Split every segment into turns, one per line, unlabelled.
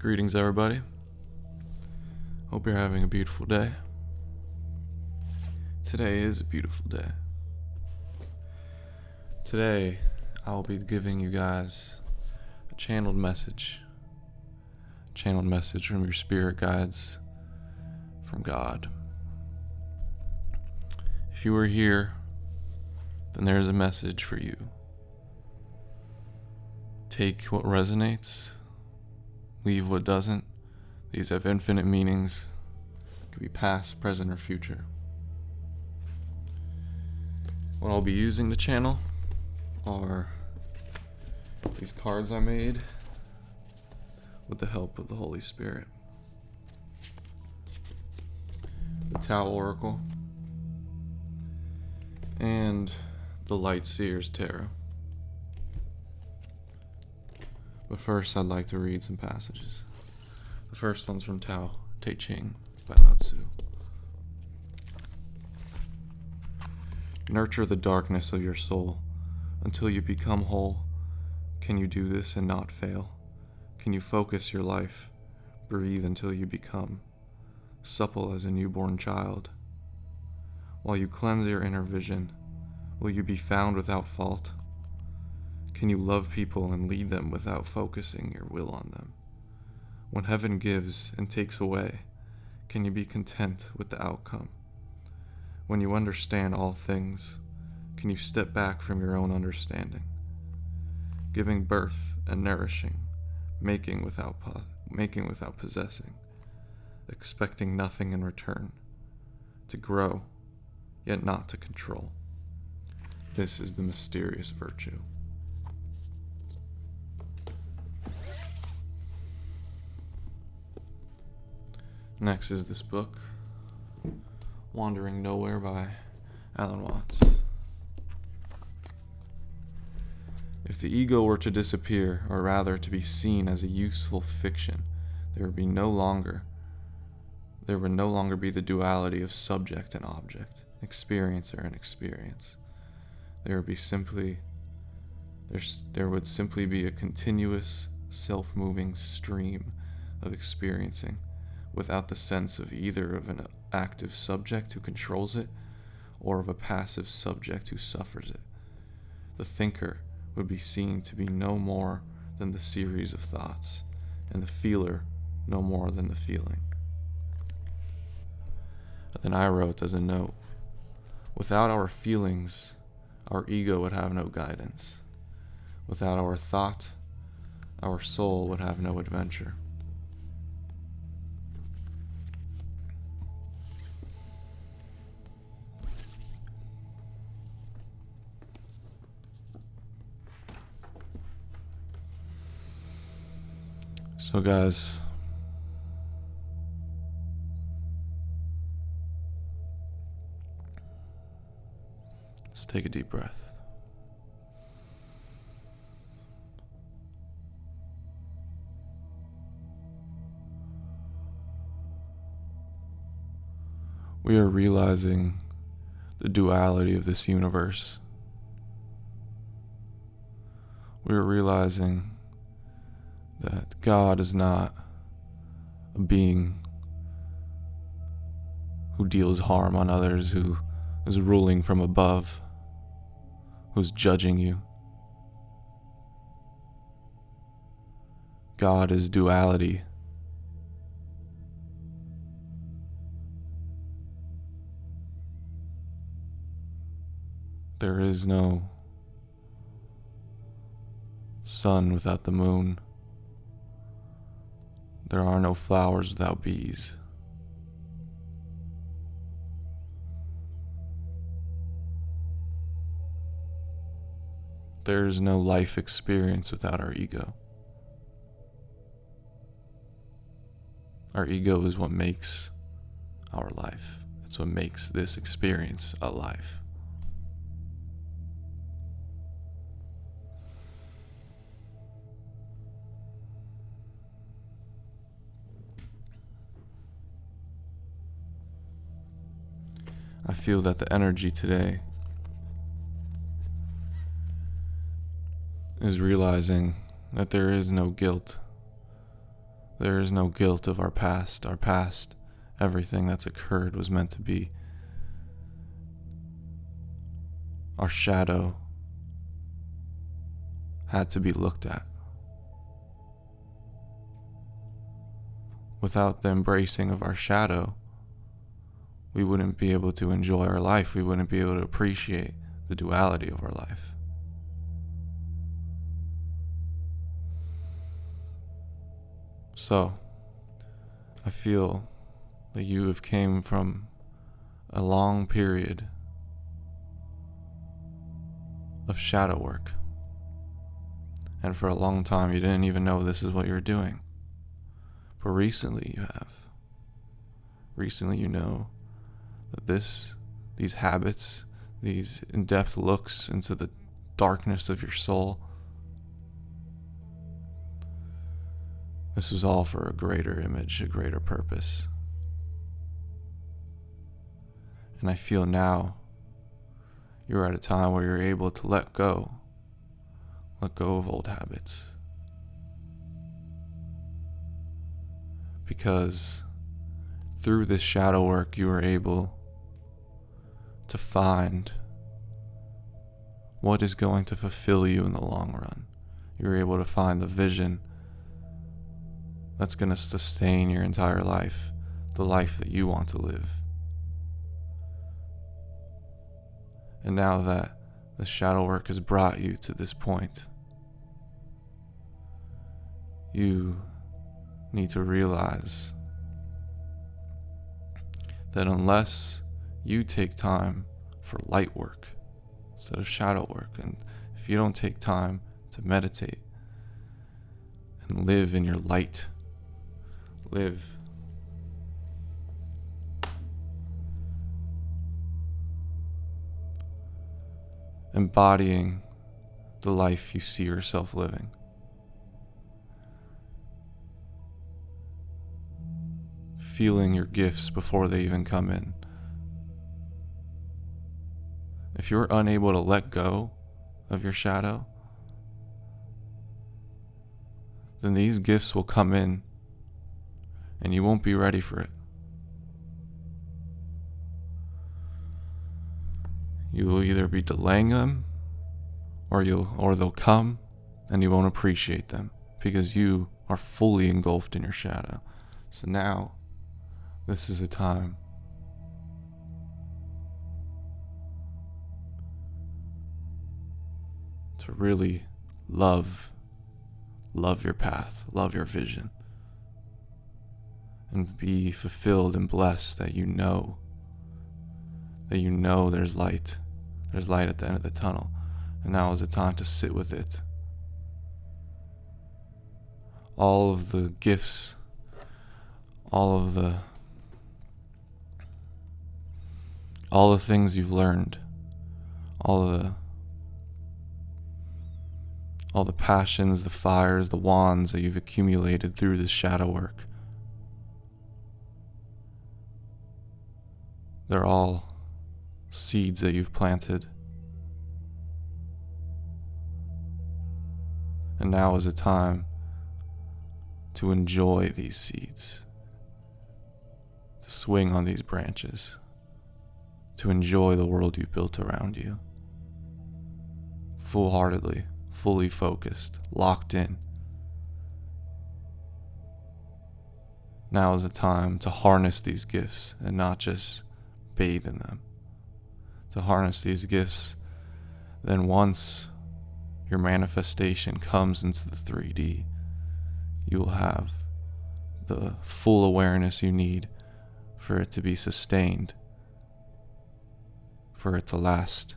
Greetings, everybody. Hope you're having a beautiful day. Today is a beautiful day. Today, I'll be giving you guys a channeled message from your spirit guides, from God. If you are here, then there is a message for you. Take what resonates, leave what doesn't. These have infinite meanings. It could be past, present, or future. What I'll be using to channel are these cards I made with the help of the Holy Spirit. The Tao Oracle and the Light Seer's Tarot. But first, I'd like to read some passages. The first one's from Tao Te Ching by Lao Tzu. Nurture the darkness of your soul until you become whole. Can you do this and not fail? Can you focus your life? Breathe until you become supple as a newborn child. While you cleanse your inner vision, will you be found without fault? Can you love people and lead them without focusing your will on them? When heaven gives and takes away, can you be content with the outcome? When you understand all things, can you step back from your own understanding? Giving birth and nourishing, making without possessing, expecting nothing in return, to grow, yet not to control. This is the mysterious virtue. Next is this book, Wandering Nowhere by Alan Watts. If the ego were to disappear, or rather to be seen as a useful fiction, there would no longer be the duality of subject and object, experiencer and experience. There would simply be a continuous, self-moving stream of experiencing, without the sense of either of an active subject who controls it, or of a passive subject who suffers it. The thinker would be seen to be no more than the series of thoughts, and the feeler no more than the feeling. Then I wrote as a note, without our feelings, our ego would have no guidance. Without our thought, our soul would have no adventure. So guys, let's take a deep breath. We are realizing the duality of this universe. We are realizing that God is not a being who deals harm on others, who is ruling from above, who's judging you. God is duality. There is no sun without the moon. There are no flowers without bees. There is no life experience without our ego. Our ego is what makes our life. It's what makes this experience a life. I feel that the energy today is realizing that there is no guilt, There is no guilt of our past. Our past, everything that's occurred was meant to be. Our shadow had to be looked at. Without the embracing of our shadow, we wouldn't be able to enjoy our life. We wouldn't be able to appreciate the duality of our life. So, I feel that you have came from a long period of shadow work. And for a long time, you didn't even know this is what you were doing. But recently you have. Recently you know that these habits, these in-depth looks into the darkness of your soul, this was all for a greater image, a greater purpose. And I feel now you're at a time where you're able to let go of old habits. Because through this shadow work, you are able to find what is going to fulfill you in the long run. You're able to find the vision that's going to sustain your entire life, the life that you want to live. And now that the shadow work has brought you to this point, you need to realize that unless you take time for light work instead of shadow work, and if you don't take time to meditate and live in your light, live embodying the life you see yourself living, feeling your gifts before they even come in. If you're unable to let go of your shadow, then these gifts will come in and you won't be ready for it. You will either be delaying them or they'll come and you won't appreciate them because you are fully engulfed in your shadow. So now this is a time to really love your path, love your vision, and be fulfilled and blessed that you know there's light at the end of the tunnel. And now is the time to sit with it. All of the gifts, all the things you've learned, all the passions, the fires, the wands that you've accumulated through this shadow work, they're all seeds that you've planted. And now is a time to enjoy these seeds, to swing on these branches, to enjoy the world you built around you, full-heartedly, fully focused, locked in. Now is the time to harness these gifts and not just bathe in them. To harness these gifts, then once your manifestation comes into the 3D, you will have the full awareness you need for it to be sustained, for it to last.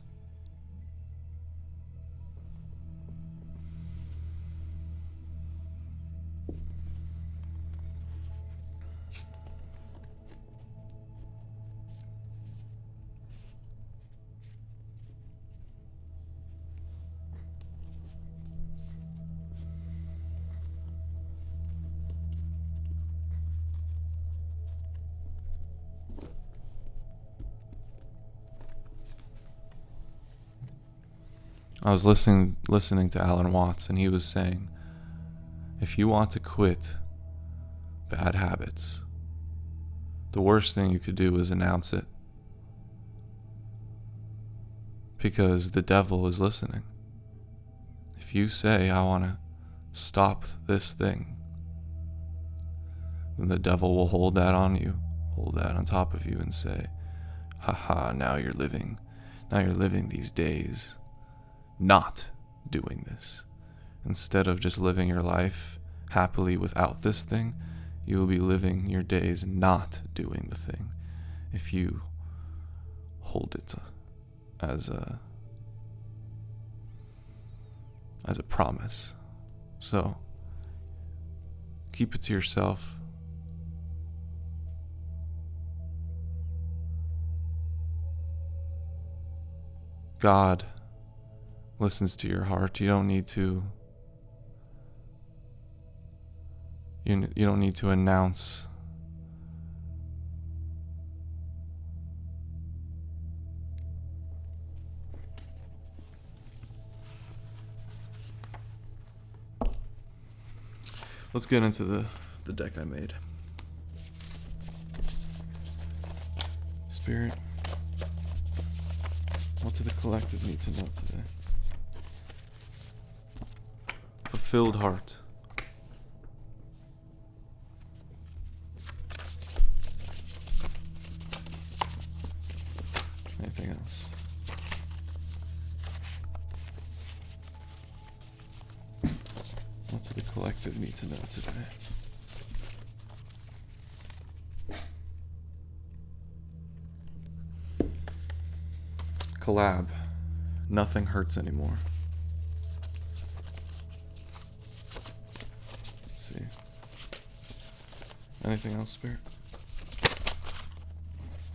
I was listening to Alan Watts, and he was saying, if you want to quit bad habits, the worst thing you could do is announce it. Because the devil is listening. If you say, I want to stop this thing, then the devil will hold that on you, hold that on top of you and say, haha, now you're living these days not doing this. Instead of just living your life happily without this thing, you will be living your days not doing the thing if you hold it as a promise. So keep it to yourself. God listens to your heart. You don't need to announce Let's get into the deck I made. Spirit, what do the collective need to know today? Fulfilled heart. Anything else? What do the collective need to know today? Collab. Nothing hurts anymore. Let's see. Anything else, Spirit?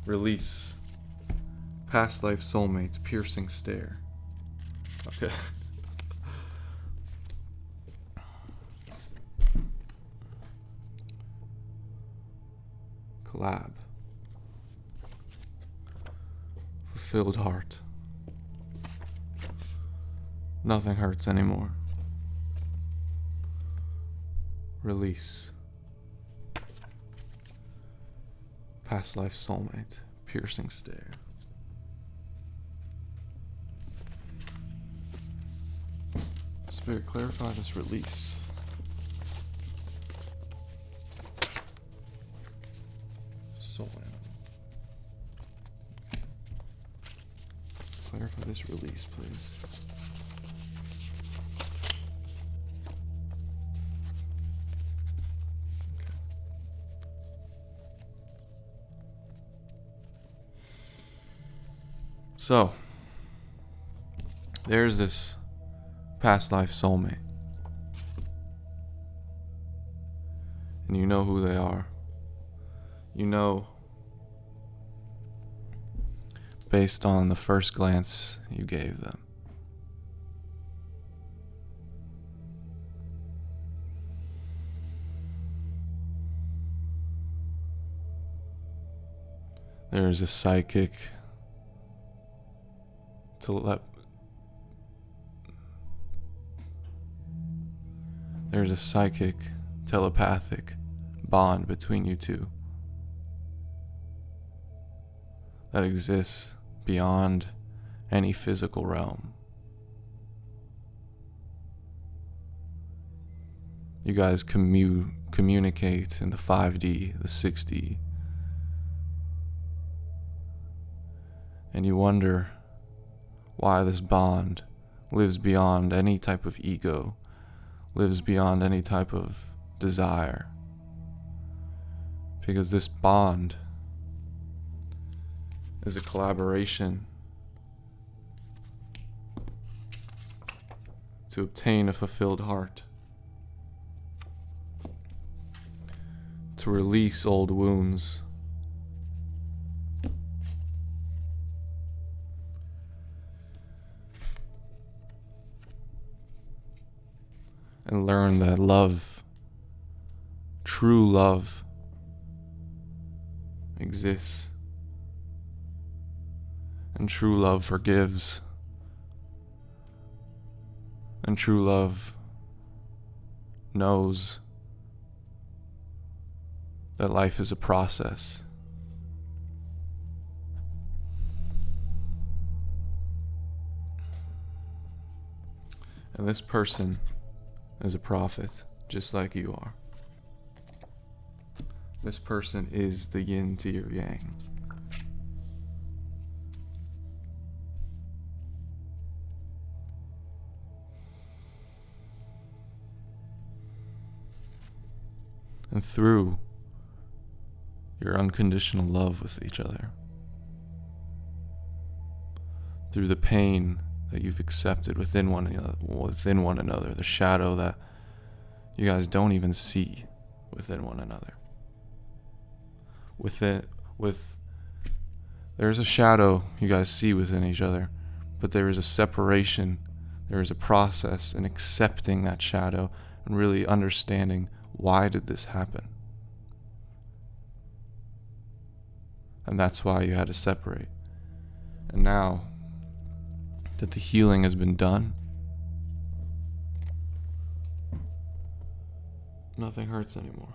Release. Past life soulmate, piercing stare. Okay. Collab. Fulfilled heart. Nothing hurts anymore. Release. Past life soulmate, piercing stare. Spirit, clarify this release. Soul animal. Clarify this release, please. Okay. So, there's this past life soulmate. And you know who they are. You know, based on the first glance you gave them. There's a psychic There's a psychic, telepathic bond between you two that exists beyond any physical realm. You guys communicate in the 5D, the 6D, and you wonder why this bond lives beyond any type of ego, lives beyond any type of desire. Because this bond is a collaboration to obtain a fulfilled heart, to release old wounds, and learn that love, true love, exists. And true love forgives. And true love knows that life is a process. And this person is a prophet, just like you are. This person is the yin to your yang. And through your unconditional love with each other, through the pain that you've accepted within one another, the shadow that you guys don't even see within one another. There's a shadow you guys see within each other, but there is a separation, there is a process in accepting that shadow and really understanding, why did this happen? And that's why you had to separate. And now that the healing has been done, nothing hurts anymore.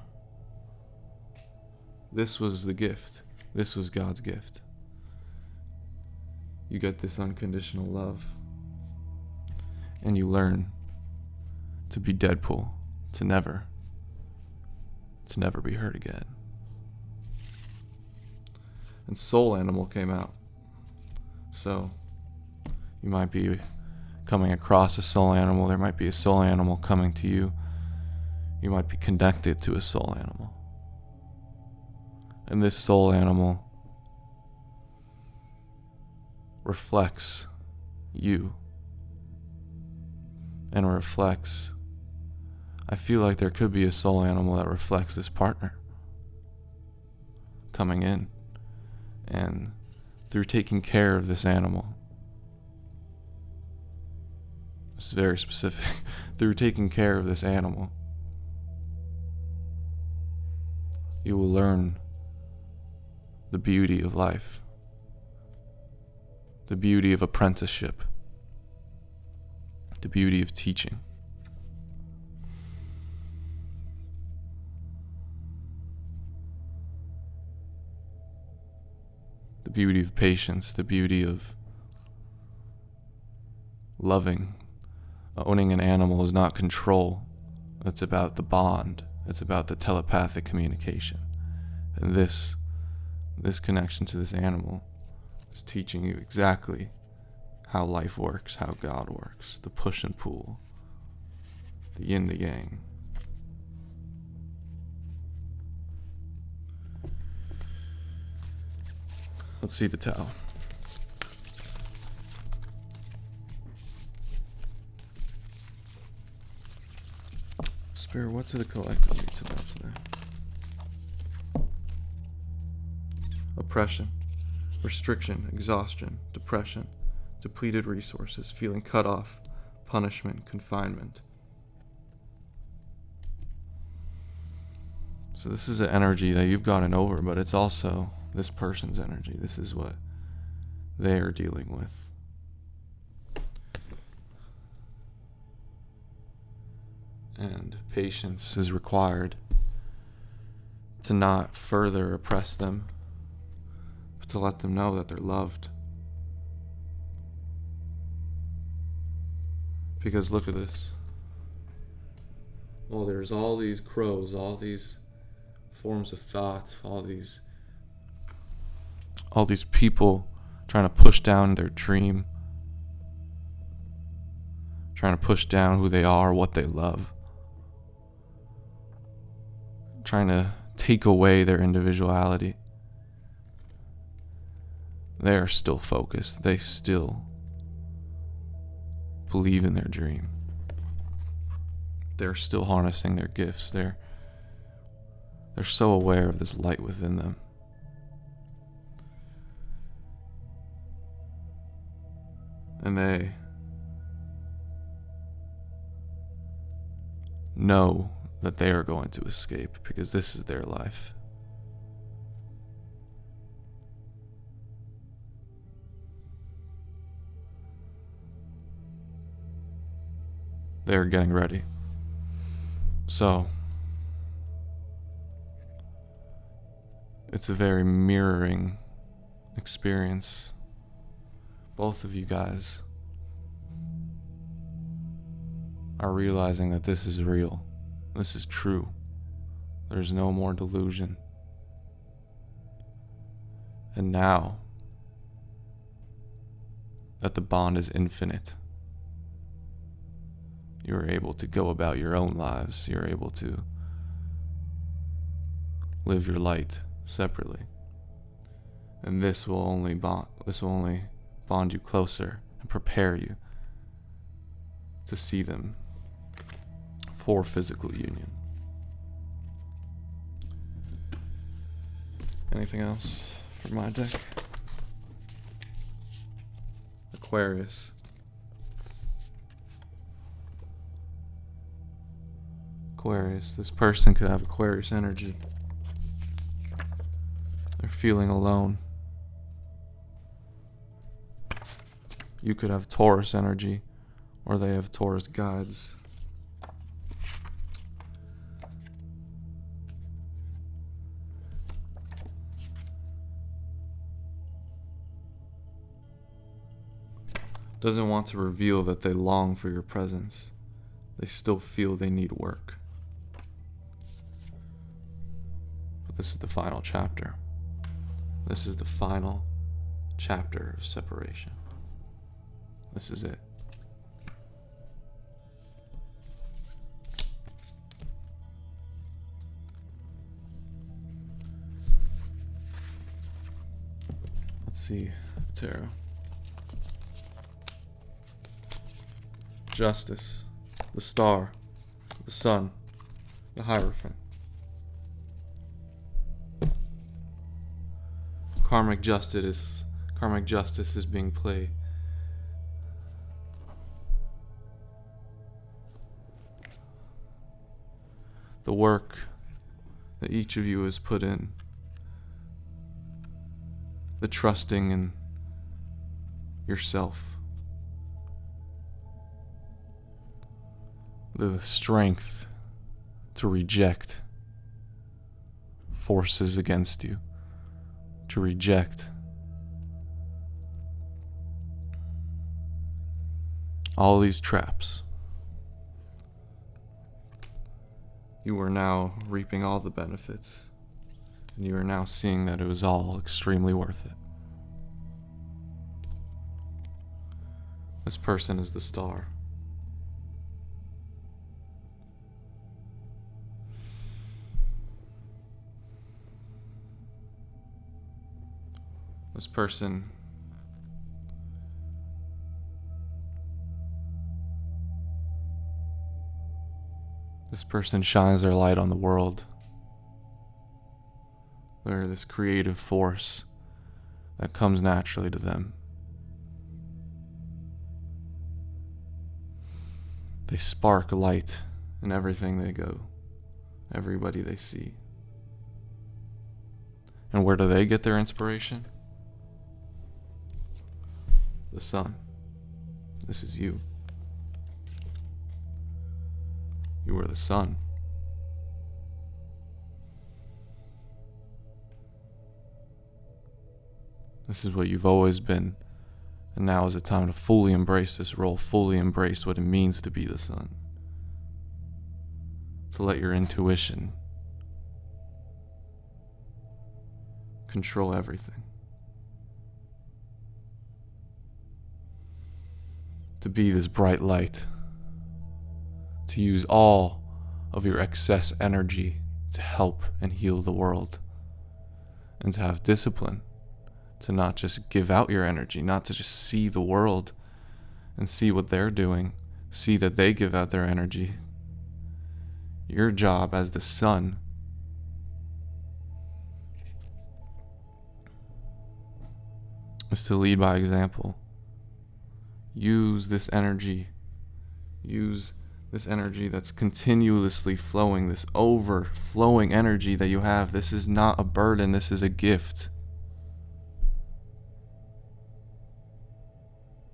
This was the gift. This was God's gift. You get this unconditional love, and you learn to be Deadpool, to never be hurt again. And Soul Animal came out. So you might be coming across a soul animal. There might be a soul animal coming to you. You might be connected to a soul animal. And this soul animal reflects you. And reflects, I feel like there could be a soul animal that reflects this partner coming in. And through taking care of this animal, it's very specific, through taking care of this animal, you will learn the beauty of life, the beauty of apprenticeship, the beauty of teaching. The beauty of patience, the beauty of loving. Owning an animal is not control. It's about the bond. It's about the telepathic communication. And this connection to this animal is teaching you exactly how life works, how God works, the push and pull, the yin, the yang. Let's see the Tao. Spirit, what do the collective need to know today? Oppression, restriction, exhaustion, depression, depleted resources, feeling cut off, punishment, confinement. So this is an energy that you've gotten over, but it's also this person's energy. This is what they are dealing with. And patience is required to not further oppress them, but to let them know that they're loved. Because look at this. Oh, there's all these crows, all these forms of thought, all these people trying to push down their dream, trying to push down who they are, what they love, trying to take away their individuality. They are still focused. They still believe in their dream. They're still harnessing their gifts. They're so aware of this light within them. And they know that they are going to escape because this is their life. They're getting ready. So, it's a very mirroring experience. Both of you guys are realizing that this is real. This is true. There's no more delusion. And now that the bond is infinite, you're able to go about your own lives. You're able to live your light separately. And this will only bond you closer and prepare you to see them for physical union. Anything else for my deck? Aquarius. Aquarius. This person could have Aquarius energy. They're feeling alone. You could have Taurus energy, or they have Taurus guides. Doesn't want to reveal that they long for your presence. They still feel they need work. But this is the final chapter. This is the final chapter of separation. This is it. Let's see, tarot. Justice, the star, the sun, the Hierophant. Karmic justice is being played. The work that each of you has put in, the trusting in yourself, the strength to reject forces against you, to reject all these traps. You are now reaping all the benefits, and you are now seeing that it was all extremely worth it. This person is the star. This person shines their light on the world. They're this creative force that comes naturally to them. They spark light in everything they go, everybody they see. And where do they get their inspiration? The sun. This is you. You are the sun. This is what you've always been. And now is the time to fully embrace this role, fully embrace what it means to be the sun. To let your intuition control everything. To be this bright light. To use all of your excess energy to help and heal the world. And to have discipline. To not just give out your energy, not to just see the world and see what they're doing, see that they give out their energy. Your job as the sun is to lead by example. Use this energy. Use this energy that's continuously flowing, this overflowing energy that you have. This is not a burden, this is a gift.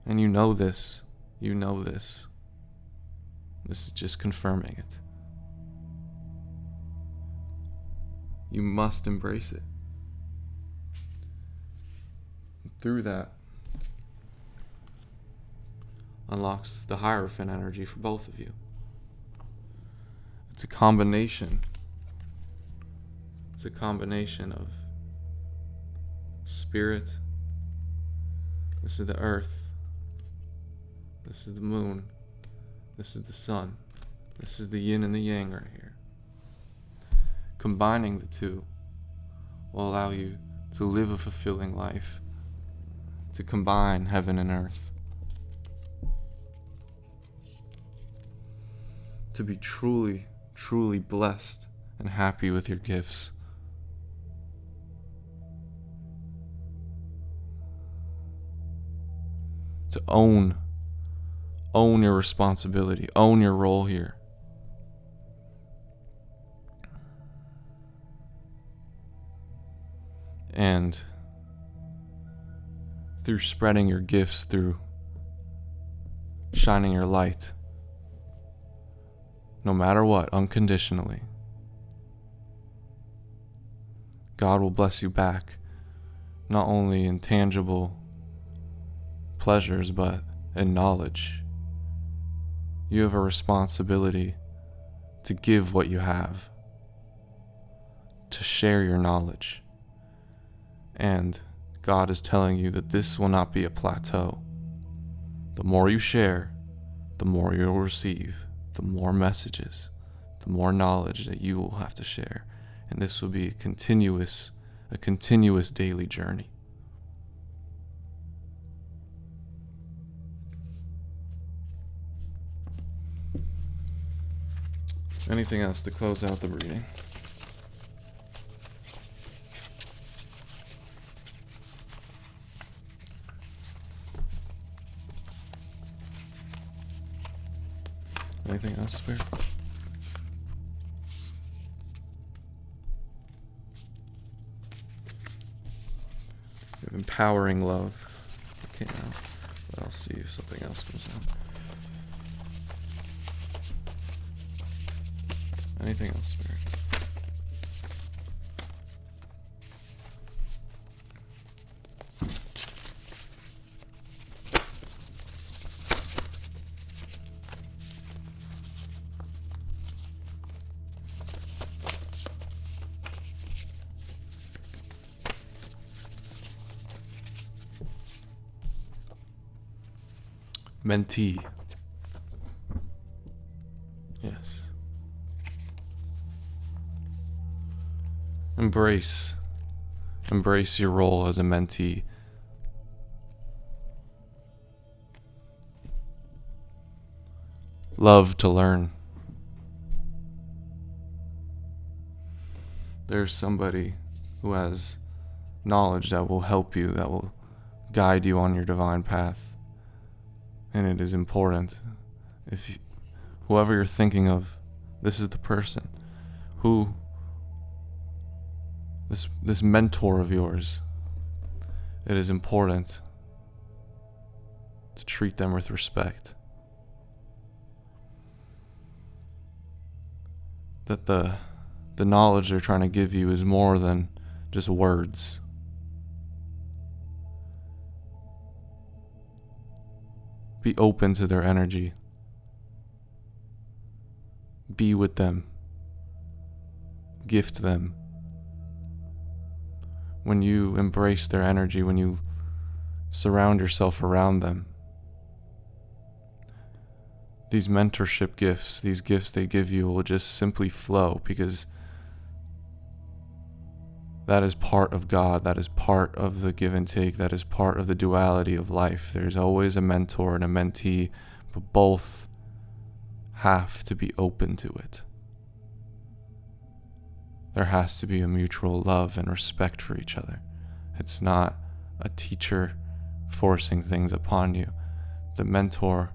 And you know this. You know this. This is just confirming it. You must embrace it. through that unlocks the Hierophant energy for both of you. It's a combination. It's a combination of spirit. This is the earth. This is the moon. This is the sun. This is the yin and the yang right here. Combining the two will allow you to live a fulfilling life, to combine heaven and earth, to be truly, truly blessed and happy with your gifts. To own your responsibility, own your role here. And through spreading your gifts, through shining your light, no matter what, unconditionally, God will bless you back, not only in tangible pleasures, but in knowledge. You have a responsibility to give what you have, to share your knowledge. And God is telling you that this will not be a plateau. The more you share, the more you'll receive, the more messages, the more knowledge that you will have to share. And this will be a continuous daily journey. Anything else to close out the reading? Anything else, Spirit? We have empowering love. Okay, now, but I'll see if something else comes out. Anything else, Spirit? Mentee. Yes. Embrace your role as a mentee. Love to learn. There's somebody who has knowledge that will help you, that will guide you on your divine path. And it is important. Whoever you're thinking of, this is the person who, this mentor of yours, it is important to treat them with respect. That the knowledge they're trying to give you is more than just words. Be open to their energy. Be with them. Gift them. When you embrace their energy, when you surround yourself around them, these mentorship gifts, these gifts they give you will just simply flow, because that is part of God, that is part of the give and take, that is part of the duality of life. There's always a mentor and a mentee, but both have to be open to it. There has to be a mutual love and respect for each other. It's not a teacher forcing things upon you. The mentor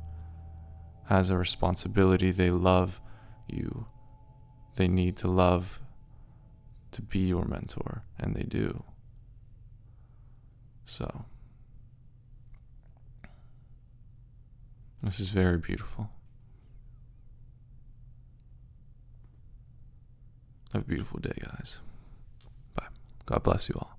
has a responsibility. They love you. They need to love to be your mentor, and they do. So, this is very beautiful. Have a beautiful day, guys. Bye. God bless you all.